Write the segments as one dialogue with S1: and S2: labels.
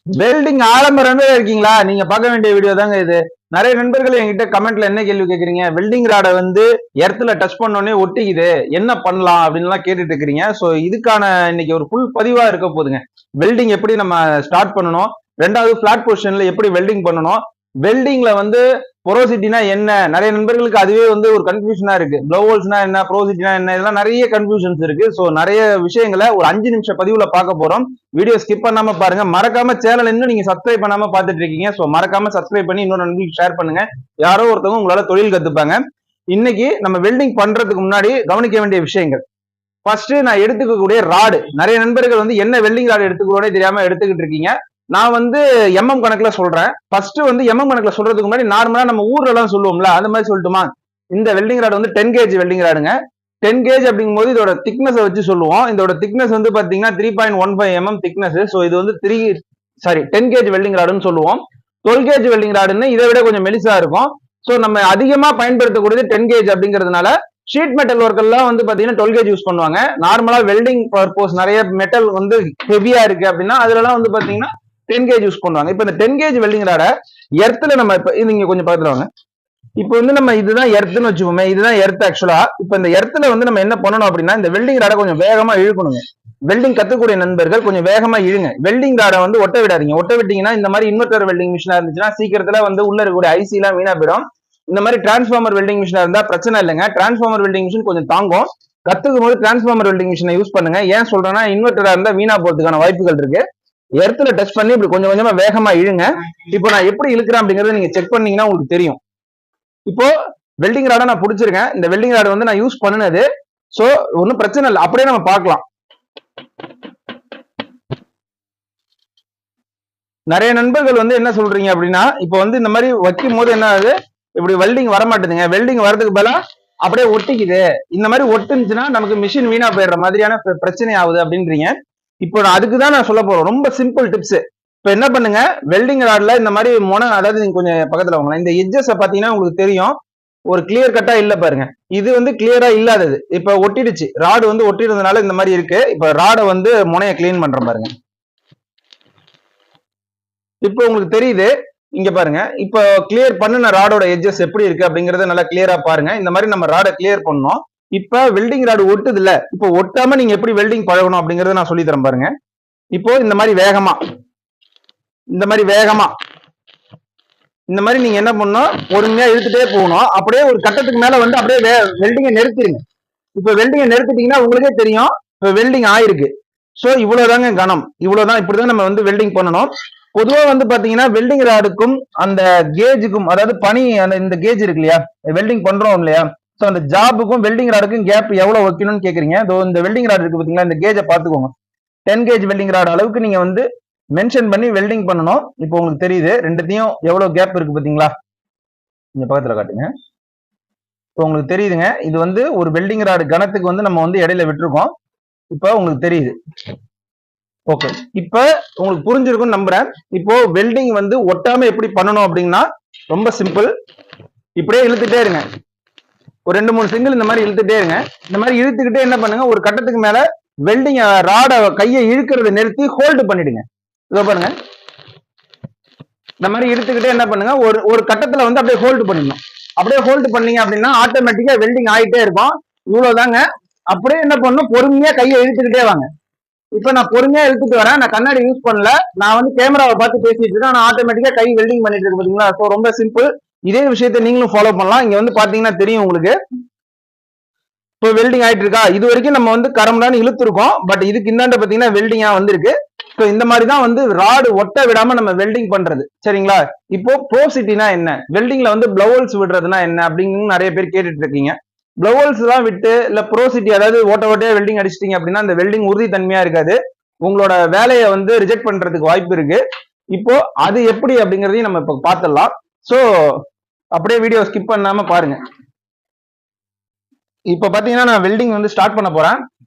S1: Welding ஆலமரமே இருக்கீங்களா? நீங்க பார்க்க வேண்டிய வீடியோ தாங்க இது. நிறைய நண்பர்கள் என்கிட்ட கமெண்ட்ல என்ன கேள்வி கேக்குறீங்க, வெல்டிங் ராடை வந்து எர்த்துல டச் பண்ணோடனே ஒட்டிக்குது, என்ன பண்ணலாம் அப்படின்லாம் கேட்டுட்டு இருக்கிறீங்க. ஸோ இதுக்கான இன்னைக்கு ஒரு ஃபுல் பதிவா இருக்க போகுதுங்க. வெல்டிங் எப்படி நம்ம ஸ்டார்ட் பண்ணணும், ரெண்டாவது பிளாட் பொசிஷன்ல எப்படி வெல்டிங் பண்ணணும், வெல்டிங்ல வந்து பொரோசிட்டினா என்ன, நிறைய நண்பர்களுக்கு அதுவே வந்து ஒரு கன்ஃபியூஷனா இருக்கு. ப்ளோவல்ஸ்னா என்ன, ப்ரோசிட்டினா என்ன, இதெல்லாம் நிறைய கன்ஃபியூஷன்ஸ் இருக்கு. ஸோ நிறைய விஷயங்களை ஒரு 5 நிமிஷம் பதிவுல பார்க்க போறோம். வீடியோ ஸ்கிப் பண்ணாம பாருங்க. மறக்காம சேனல் இன்னும் நீங்க சப்ஸ்கிரைப் பண்ணாம பார்த்துட்டு இருக்கீங்க. ஸோ மறக்காம சப்ஸ்கிரைப் பண்ணி இன்னொரு நண்பர்களுக்கு ஷேர் பண்ணுங்க. யாரோ ஒருத்தவங்க உங்களால தொழில் கத்துப்பாங்க. இன்னைக்கு நம்ம வெல்டிங் பண்றதுக்கு முன்னாடி கவனிக்க வேண்டிய விஷயங்கள். ஃபர்ஸ்ட் நான் எடுத்துக்கக்கூடிய ராடு, நிறைய நண்பர்கள் வந்து என்ன வெல்டிங் ராடு எடுத்துக்கூட தெரியாம எடுத்துக்கிட்டு இருக்கீங்க. நான் வந்து எம்எம் கணக்குல சொல்றேன். ஃபர்ஸ்ட் வந்து எம்எம் கணக்குல சொல்றதுக்கு முன்னாடி நார்மலா நம்ம ஊர்ல எல்லாம் சொல்லுவோம்ல, அந்த மாதிரி சொல்லட்டுமா? இந்த வெல்டிங் ராடு வந்து 10 kg வெல்டிங் ராடுங்க. 10 kg அப்படிங்கும் போது இதோட திக்னஸ் வச்சு சொல்லுவோம். இதோட திக்னஸ் வந்து பாத்தீங்கன்னா 3.15 mm திக்னஸ். ஸோ இது வந்து 10 kg வெல்டிங் ராடுன்னு சொல்லுவோம். 12 kg வெல்டிங் ராடுன்னு இதை விட கொஞ்சம் மெலிசா இருக்கும். ஸோ நம்ம அதிகமா பயன்படுத்தக்கூடியது 10 kg அப்படிங்கிறதுனால ஷீட் மெட்டல் ஒர்க் எல்லாம் வந்து பாத்தீங்கன்னா 12 kg யூஸ் பண்ணுவாங்க. நார்மலா வெல்டிங் பர்பஸ் நிறைய மெட்டல் வந்து ஹெவியா இருக்கு அப்படின்னா அதுலலாம் வந்து பாத்தீங்கன்னா 10 kg யூஸ் பண்ணுவாங்க. இப்ப இந்த 10 kg வெல்டிங் ராட எர்த்துல நம்ம இப்ப நீங்க கொஞ்சம் பாத்துருவாங்க. இப்போ வந்து நம்ம இதுதான் எர்த்துன்னு வச்சுக்கோமே, இதுதான் எர்த் ஆக்சுவலா. இப்ப இந்த எர்த்துல வந்து நம்ம என்ன பண்ணணும் அப்படின்னா, இந்த வெல்டிங் ராடை கொஞ்சம் வேகமா இழுக்கணுங்க. வெல்டிங் கத்துக்கூடிய நண்பர்கள் கொஞ்சம் வேகமா இழுங்க. வெல்டிங் ராடை வந்து ஒட்ட விடாதீங்க. ஒட்ட விட்டீங்கன்னா இந்த மாதிரி இன்வெர்டர் வெல்டிங் மிஷினா இருந்துச்சுன்னா சீக்கிரத்துல வந்து உள்ள இருக்கக்கூடிய ஐசி எல்லாம் வீணா போயிடும். இந்த மாதிரி டிரான்ஸ்ஃபார்மர் வெல்டிங் மிஷினா இருந்தா பிரச்சனை இல்லைங்க. டிரான்ஸ்ஃபார்மர் வெல்டிங் மிஷின் கொஞ்சம் தாங்கும். கத்துக்கும் போது டிரான்ஸ்ஃபார்மர் வெல்டிங் மிஷினை யூஸ் பண்ணுங்க. ஏன் சொல்றேன்னா இன்வெர்டரா இருந்தா வீணா போறதுக்கான வாய்ப்புகள் இருக்கு. எர்த்துல டச் பண்ணி இப்படி கொஞ்சம் கொஞ்சமா வேகமா இழுங்க. இப்போ நான் எப்படி இழுக்கிறேன் அப்படிங்கறத நீங்க செக் பண்ணீங்கன்னா உங்களுக்கு தெரியும். இப்போ வெல்டிங் ராடை நான் பிடிச்சிருக்கேன். இந்த வெல்டிங் ராடு வந்து நான் யூஸ் பண்ணினது. சோ ஒன்றும் பிரச்சனை இல்லை, அப்படியே நம்ம பார்க்கலாம். நிறைய நண்பர்கள் வந்து என்ன சொல்றீங்க அப்படின்னா, இப்போ வந்து இந்த மாதிரி வைக்கும் போது என்ன ஆகுது, இப்படி வெல்டிங் வர மாட்டேதுங்க. வெல்டிங் வரதுக்கு பதிலா அப்படியே ஒட்டிக்குது. இந்த மாதிரி ஒட்டுச்சுன்னா நமக்கு மிஷின் வீணா போயிடுற மாதிரியான பிரச்சனை ஆகுது அப்படின்றீங்க. இப்போ நான் அதுக்கு தான் நான் சொல்ல போறோம். ரொம்ப சிம்பிள் டிப்ஸ். இப்போ என்ன பண்ணுங்க, வெல்டிங் ராட்ல இந்த மாதிரி அதாவது நீங்க கொஞ்சம் பக்கத்துல வாங்கலாம். இந்த எட்ஜஸ் பாத்தீங்கன்னா உங்களுக்கு தெரியும், ஒரு கிளியர் கட்டா இல்ல பாருங்க. இது வந்து கிளியரா இல்லாதது. இப்ப ஒட்டிடுச்சு, ராடு வந்து ஒட்டிடுறதுனால இந்த மாதிரி இருக்கு. இப்ப ராடை வந்து முனையை கிளீன் பண்றேன் பாருங்க. இப்போ உங்களுக்கு தெரியுது, இங்க பாருங்க. இப்போ கிளியர் பண்ணின ராடோட எட்ஜஸ் எப்படி இருக்கு அப்படிங்கறத நல்லா கிளியரா பாருங்க. இந்த மாதிரி நம்ம ராடை கிளியர் பண்ணோம். இப்ப வெல்டிங் ராடு ஒட்டுது இல்ல, இப்போ ஒட்டாம நீங்க எப்படி வெல்டிங் பழகணும் அப்படிங்கறத நான் சொல்லி தரேன் பாருங்க. இப்போ இந்த மாதிரி வேகமா, இந்த மாதிரி வேகமா, இந்த மாதிரி நீங்க என்ன பண்ணணும், பொறுமையா இழுத்துட்டே போகணும். அப்படியே ஒரு கட்டத்துக்கு மேல வந்து அப்படியே வெல்டிங்கை நிறுத்திடுங்க. இப்ப வெல்டிங்கை நிறுத்திட்டீங்கன்னா உங்களுக்கே தெரியும் இப்ப வெல்டிங் ஆயிருக்கு. சோ இவ்வளவுதாங்க கனம், இவ்வளவுதான். இப்படிதான் நம்ம வந்து வெல்டிங் பண்ணணும். பொதுவா வந்து பாத்தீங்கன்னா வெல்டிங் ராடுக்கும் அந்த கேஜுக்கும், அதாவது பனி அந்த இந்த கேஜ் இருக்கு இல்லையா, வெல்டிங் பண்றோம் இல்லையா, சோ அந்த ஜாபுக்கும் வெல்டிங் ராடுக்கும் கேப் எவ்வளவு வைக்கணும்னு கேக்குறீங்க. இந்த வெல்டிங் ராடு இருக்கு பாத்தீங்களா, இந்த கேஜை பாத்துக்கோங்க. 10 kg வெல்டிங் ராடு அளவுக்கு நீங்க வந்து மென்ஷன் பண்ணி வெல்டிங் பண்ணணும். இப்போ உங்களுக்கு தெரியுது ரெண்டுத்தையும் எவ்வளவு கேப் இருக்கு பாத்தீங்களா, இங்க பக்கத்துல காட்டுங்க. இப்போ உங்களுக்கு தெரியுதுங்க, இது வந்து ஒரு வெல்டிங் ராடு கணத்துக்கு வந்து நம்ம வந்து இடையில விட்டுருக்கோம். இப்போ உங்களுக்கு தெரியுது. ஓகே, இப்ப உங்களுக்கு புரிஞ்சிருக்கும்னு நம்புறேன். இப்போ வெல்டிங் வந்து ஒட்டாம எப்படி பண்ணணும் அப்படின்னா ரொம்ப சிம்பிள். இப்படியே இழுத்துட்டே இருங்க. ஒரு 2-3 சிங்கிள் இந்த மாதிரி இழுத்துட்டே இருங்க. இந்த மாதிரி இழுத்துக்கிட்டே என்ன பண்ணுங்க, ஒரு கட்டத்துக்கு மேல வெல்டிங் ராட கையை இழுக்கிறத நிறுத்தி ஹோல்டு பண்ணிடுங்க. இதோ பாருங்க, இந்த மாதிரி இழுத்துக்கிட்டே என்ன பண்ணுங்க, ஒரு கட்டத்துல வந்து அப்படியே ஹோல்டு பண்ணிடணும். அப்படியே ஹோல்டு பண்ணீங்க அப்படின்னா ஆட்டோமேட்டிக்கா வெல்டிங் ஆகிட்டே இருக்கும். இவ்வளவுதாங்க. அப்படியே என்ன பண்ணணும், பொறுமையா கையை இழுத்துக்கிட்டே வாங்க. இப்ப நான் பொறுமையா இழுத்துட்டு வரேன். நான் கண்ணாடி யூஸ் பண்ணல, நான் வந்து கேமராவை பார்த்து பேசிட்டு இருக்கேன். ஆனா ஆட்டோமேட்டிக்கா கை வெல்டிங் பண்ணிட்டு இருக்கு பாத்தீங்களா. ஸோ ரொம்ப சிம்பிள். இதே விஷயத்த நீங்களும் ஃபாலோ பண்ணலாம். இங்க வந்து பாத்தீங்கன்னா தெரியும் உங்களுக்கு, இப்போ வெல்டிங் ஆயிட்டு இருக்கா. இது வரைக்கும் நம்ம வந்து கரம்டான்னு இழுத்துருக்கோம். பட் இதுக்கு இந்தாண்ட பாத்தீங்கன்னா வெல்டிங்கா வந்திருக்கு. ஸோ இந்த மாதிரி தான் வந்து ராடு ஒட்ட விடாம நம்ம வெல்டிங் பண்றது, சரிங்களா. இப்போ போசிட்டினா என்ன, வெல்டிங்ல வந்து பிளவுல்ஸ் விடுறதுனா என்ன அப்படின்னு நிறைய பேர் கேட்டுட்டு இருக்கீங்க. பிளவுல்ஸ் தான் விட்டு இல்ல ப்ரோசிட்டி, அதாவது ஓட்டையா வெல்டிங் அடிச்சிட்டீங்க அப்படின்னா அந்த வெல்டிங் உறுதி தன்மையா இருக்காது. உங்களோட வேலையை வந்து ரிஜெக்ட் பண்றதுக்கு வாய்ப்பு இருக்கு. இப்போ அது எப்படி அப்படிங்கறதையும் நம்ம இப்போ பார்த்துடலாம். ஸோ அப்படியே வீடியோ ஸ்கிப் பண்ணாம பாருங்க. இப்ப பாத்தீங்கன்னா நான் வெல்டிங் வந்து ஸ்டார்ட் பண்ண போறேன்.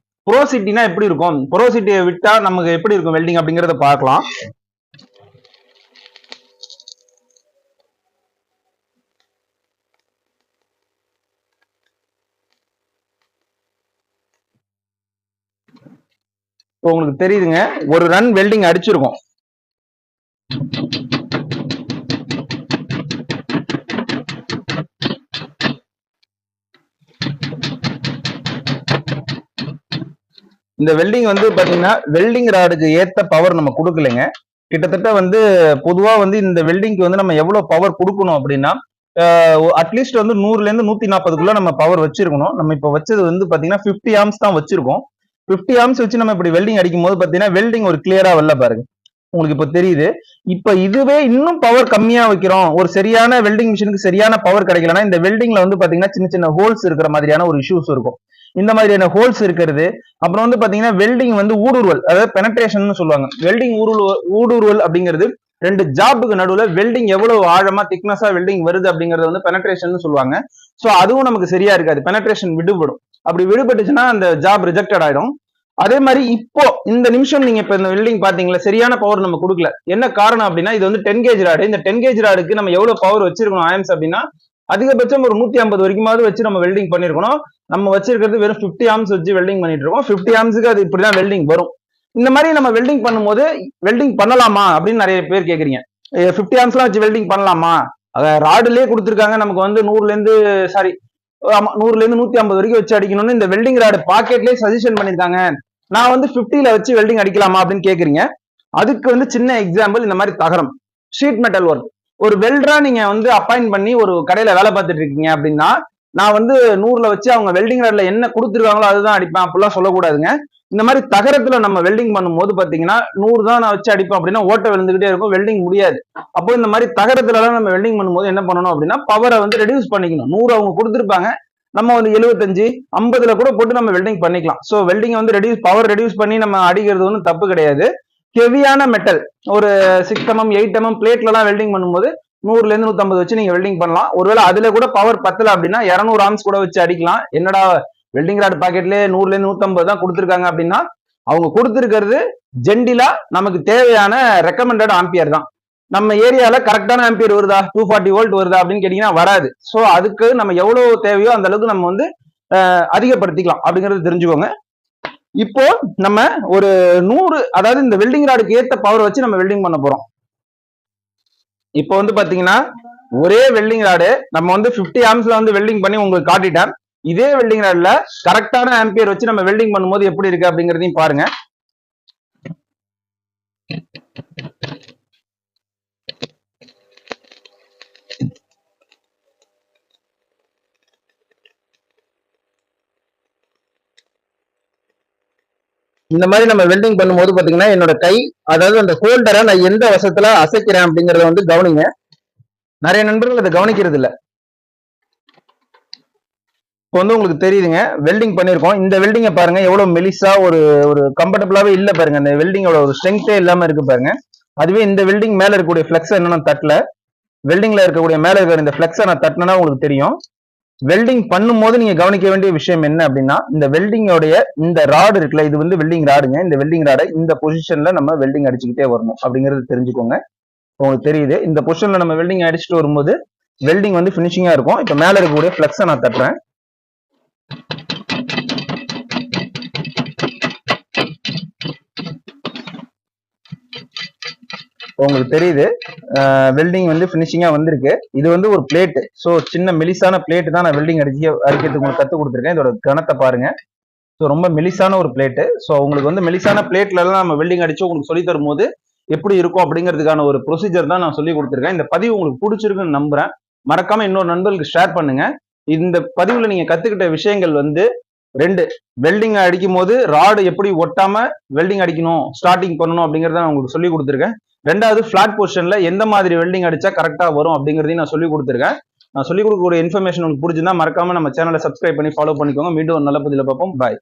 S1: ப்ரோசிட்டினா எப்படி இருக்கும், ப்ரோசிட்டியை விட்டா நமக்கு எப்படி இருக்கும் வெல்டிங் அப்படிங்கறத பார்க்கலாம். உங்களுக்கு தெரியுதுங்க, ஒரு ரன் வெல்டிங் அடிச்சிருக்கோம். இந்த வெல்டிங் வந்து பாத்தீங்கன்னா வெல்டிங் ராடுக்கு ஏத்த பவர் நம்ம கொடுக்கலைங்க. கிட்டத்தட்ட வந்து பொதுவா வந்து இந்த வெல்டிங்க்கு வந்து நம்ம எவ்வளவு பவர் கொடுக்கணும் அப்படின்னா அட்லீஸ்ட் வந்து 100ல இருந்து 140க்குள்ள நம்ம பவர் வச்சிருக்கணும். நம்ம இப்ப வச்சது வந்து பாத்தீங்கன்னா 50 ஆம்ஸ் தான் வச்சிருக்கோம். 50 ஆம்ஸ் வச்சு நம்ம இப்படி வெல்டிங் அடிக்கும் போது பாத்தீங்கன்னா வெல்டிங் ஒரு கிளியரா வரல பாருங்க. உங்களுக்கு இப்ப தெரியுது. இப்ப இதுவே இன்னும் பவர் கம்மியா வைக்கிறோம், ஒரு சரியான வெல்டிங் மிஷினுக்கு சரியான பவர் கிடைக்கலன்னா இந்த வெல்டிங்ல வந்து பாத்தீங்கன்னா சின்ன சின்ன ஹோல்ஸ் இருக்கிற மாதிரியான ஒரு இஷ்யூஸ் இருக்கும். இந்த மாதிரியான ஹோல்ஸ் இருக்கிறது. அப்புறம் வந்து பாத்தீங்கன்னா வெல்டிங் வந்து ஊடுருவல், அதாவது பெனட்ரேஷன் சொல்லுவாங்க. வெல்டிங் ஊடுருவல் அப்படிங்கிறது ரெண்டு ஜாப்புக்கு நடுவுல வெல்டிங் எவ்வளவு ஆழமா திக்னஸா வெல்டிங் வருது அப்படிங்கறது வந்து பெனட்ரேஷன் சொல்லுவாங்க. சோ அதுவும் நமக்கு சரியா இருக்காது, பெனட்ரேஷன் விடுபடும். அப்படி விடுபட்டுச்சுன்னா அந்த ஜாப் ரிஜெக்டட் ஆயிடும். அதே மாதிரி இப்போ இந்த நிமிஷம் நீங்க இப்ப இந்த வெல்டிங் பாத்தீங்களா, சரியான பவர் நம்ம கொடுக்கல. என்ன காரணம் அப்படின்னா இது வந்து 10 கேஜ் ராடு. இந்த 10 கேஜ் ராடுக்கு நம்ம எவ்வளவு பவர் வச்சிருக்கணும் ஆயம்ஸ் அப்படின்னா அதிகபட்சம் ஒரு 150 வரைக்குமாவது வச்சு நம்ம வெல்டிங் பண்ணிருக்கணும். நம்ம வச்சிருக்கிறது வெறும் 50 ஆம்ஸ் வச்சு வெல்டிங் பண்ணிட்டு இருக்கோம். 50 ஆம்ஸுக்கு அது இப்படிதான் வெல்டிங் வரும். இந்த மாதிரி நம்ம வெல்டிங் பண்ணும்போது வெல்டிங் பண்ணலாமா அப்படின்னு நிறைய பேர் கேக்குறீங்க. 50 ஆம்ஸ்லாம் வச்சு வெல்டிங் பண்ணலாமா? ராடுலயே கொடுத்துருக்காங்க நமக்கு வந்து 100ல இருந்து 150 வரைக்கும் வச்சு அடிக்கணும்னு இந்த வெல்டிங் ராடு பாக்கெட்லயே சஜஷன் பண்ணிருக்காங்க. நான் வந்து 50ல வச்சு வெல்டிங் அடிக்கலாமா அப்படின்னு கேக்குறீங்க. அதுக்கு வந்து சின்ன எக்ஸாம்பிள் இந்த மாதிரி தகரம் ஷீட் மெட்டல் ஒர்க். ஒரு வெல்டரா நீங்க வந்து அப்பாயிண்ட் பண்ணி ஒரு கடையில வேலை பார்த்துட்டு இருக்கீங்க அப்படின்னா நான் வந்து 100ல வச்சு அவங்க வெல்டிங் ராட்ல என்ன கொடுத்துருக்காங்களோ அதுதான் அடிப்பேன் அப்படிலாம் சொல்லக்கூடாதுங்க. இந்த மாதிரி தகரத்துல நம்ம வெல்டிங் பண்ணும்போது பாத்தீங்கன்னா 100 தான் நான் வச்சு அடிப்பேன் அப்படின்னா ஓட்ட விழுந்துகிட்டே இருக்கும், வெல்டிங் முடியாது. அப்போ இந்த மாதிரி தகரத்துல எல்லாம் நம்ம வெல்டிங் பண்ணும்போது என்ன பண்ணணும் அப்படின்னா பவரை வந்து ரெடியூஸ் பண்ணிக்கணும். 100 அவங்க கொடுத்துருப்பாங்க, நம்ம வந்து 75 50ல கூட போட்டு நம்ம வெல்டிங் பண்ணிக்கலாம். ஸோ வெல்டிங் வந்து பவர் ரெடியூஸ் பண்ணி நம்ம அடிக்கிறது ஒன்றும் தப்பு கிடையாது. ஹெவியான மெட்டல் ஒரு 6mm 8mm பிளேட்ல எல்லாம் வெல்டிங் பண்ணும்போது 100ல இருந்து 150 வச்சு நீங்க வெல்டிங் பண்ணலாம். ஒருவேளை அதுல கூட பவர் பத்தல அப்படின்னா 200 ஆம்ஸ் கூட வச்சு அடிக்கலாம். என்னடா வெல்டிங் ராட் பாக்கெட்லயே 100ல இருந்து 150 தான் கொடுத்துருக்காங்க அப்படின்னா அவங்க கொடுத்துருக்கிறது ஜென்டிலா நமக்கு தேவையான ரெக்கமெண்டட் ஆம்பியர் தான். நம்ம ஏரியால கரெக்டான ஆம்பியர் வருதா, 240 வோல்ட் வருதா அப்படின்னு கேட்டீங்கன்னா வராது. ஸோ அதுக்கு நம்ம எவ்வளவு தேவையோ அந்த அளவுக்கு நம்ம வந்து அதிகப்படுத்திக்கலாம் அப்படிங்கறது தெரிஞ்சுக்கோங்க. இப்போ நம்ம ஒரு 100, அதாவது இந்த வெல்டிங் ராடுக்கு ஏத்த பவர் வச்சு நம்ம வெல்டிங் பண்ண போறோம். இப்போ வந்து பாத்தீங்கன்னா ஒரே வெல்டிங் ராடு நம்ம வந்து 50 ஆம்ஸ்ல வந்து வெல்டிங் பண்ணி உங்களுக்கு காட்டிட்டேன். இதே வெல்டிங் ராட்ல கரெக்டான ஆம்பியர் வச்சு நம்ம வெல்டிங் பண்ணும்போது எப்படி இருக்கு அப்படிங்கறதையும் பாருங்க. இந்த மாதிரி நம்ம வெல்டிங் பண்ணும்போது பாத்தீங்கன்னா என்னோட கை, அதாவது அந்த ஹோல்டரை நான் எந்த வசத்துல அசைக்கிறேன் அப்படிங்கறத வந்து கவனிங்க. நிறைய நண்பர்கள் அதை கவனிக்கிறது இல்ல. இப்போ வந்து உங்களுக்கு தெரியுதுங்க வெல்டிங் பண்ணிருக்கோம். இந்த வெல்டிங்கை பாருங்க எவ்வளவு மெலிசா ஒரு கம்ஃபர்டபுளாவே இல்ல பாருங்க. அந்த வெல்டிங்கோட ஒரு ஸ்ட்ரென்த்தே இல்லாம இருக்கு பாருங்க. அதுவே இந்த வெல்டிங் மேல இருக்கக்கூடிய பிளெக்ஸ் என்னன்னா தட்டல, வெல்டிங்ல இருக்கக்கூடிய மேல இருக்கிற இந்த பிளெக்ஸை நான் தட்டினா உங்களுக்கு தெரியும். வெல்டிங் பண்ணும்போது நீங்க கவனிக்க வேண்டிய விஷயம் என்ன அப்படின்னா இந்த வெல்டிங்கோடைய இந்த ராடு இருக்குல்ல, இது வந்து வெல்டிங் ராடுங்க. இந்த வெல்டிங் ராடை இந்த பொசிஷன்ல நம்ம வெல்டிங் அடிச்சுக்கிட்டே வரணும் அப்படிங்கிறது தெரிஞ்சுக்கோங்க. உங்களுக்கு தெரியுது, இந்த பொசிஷன்ல நம்ம வெல்டிங் அடிச்சுட்டு வரும்போது வெல்டிங் வந்து பினிஷிங்கா இருக்கும். இப்ப மேல இருக்கக்கூடிய பிளெக்ஸை நான் தட்டுறேன். உங்களுக்கு தெரியுது வெல்டிங் வந்து பினிஷிங்கா வந்திருக்கு. இது வந்து ஒரு பிளேட், ஸோ சின்ன மெலிசான பிளேட் தான் நான் வெல்டிங் அடிக்கிறதுக்கு உங்களுக்கு கத்து கொடுத்துருக்கேன். இதோட கணத்தை பாருங்க. ஸோ ரொம்ப மெலிசான ஒரு பிளேட்டு. ஸோ உங்களுக்கு வந்து மெலிசான பிளேட்ல எல்லாம் நம்ம வெல்டிங் அடிச்சு உங்களுக்கு சொல்லி தரும்போது எப்படி இருக்கும் அப்படிங்கிறதுக்கான ஒரு ப்ரொசீஜர் தான் நான் சொல்லி கொடுத்துருக்கேன். இந்த பதிவு உங்களுக்கு பிடிச்சிருக்குன்னு நம்புறேன். மறக்காம இன்னொரு நண்பர்களுக்கு ஷேர் பண்ணுங்க. இந்த பதிவுல நீங்க கத்துக்கிட்ட விஷயங்கள் வந்து 2, வெல்டிங் அடிக்கும் போது ராடு எப்படி ஒட்டாம வெல்டிங் அடிக்கணும், ஸ்டார்டிங் பண்ணணும் அப்படிங்கறத நான் உங்களுக்கு சொல்லி கொடுத்துருக்கேன். 2வது பிளாட் பொசிஷன்ல எந்த மாதிரி வெல்டிங் அடிச்சா கரெக்டா வரும் அப்படிங்கறதையும் நான் சொல்லி கொடுத்துருக்கேன். நான் சொல்லி கொடுக்கக்கூடிய இன்ஃபர்மேஷன் உங்களுக்கு பிடிச்சிருந்தா மறக்காம நம்ம சேனலை சப்ஸ்கிரைப் பண்ணி ஃபாலோ பண்ணிக்கோங்க. மீண்டும் ஒரு நல்ல பதில பார்ப்போம். பாய்.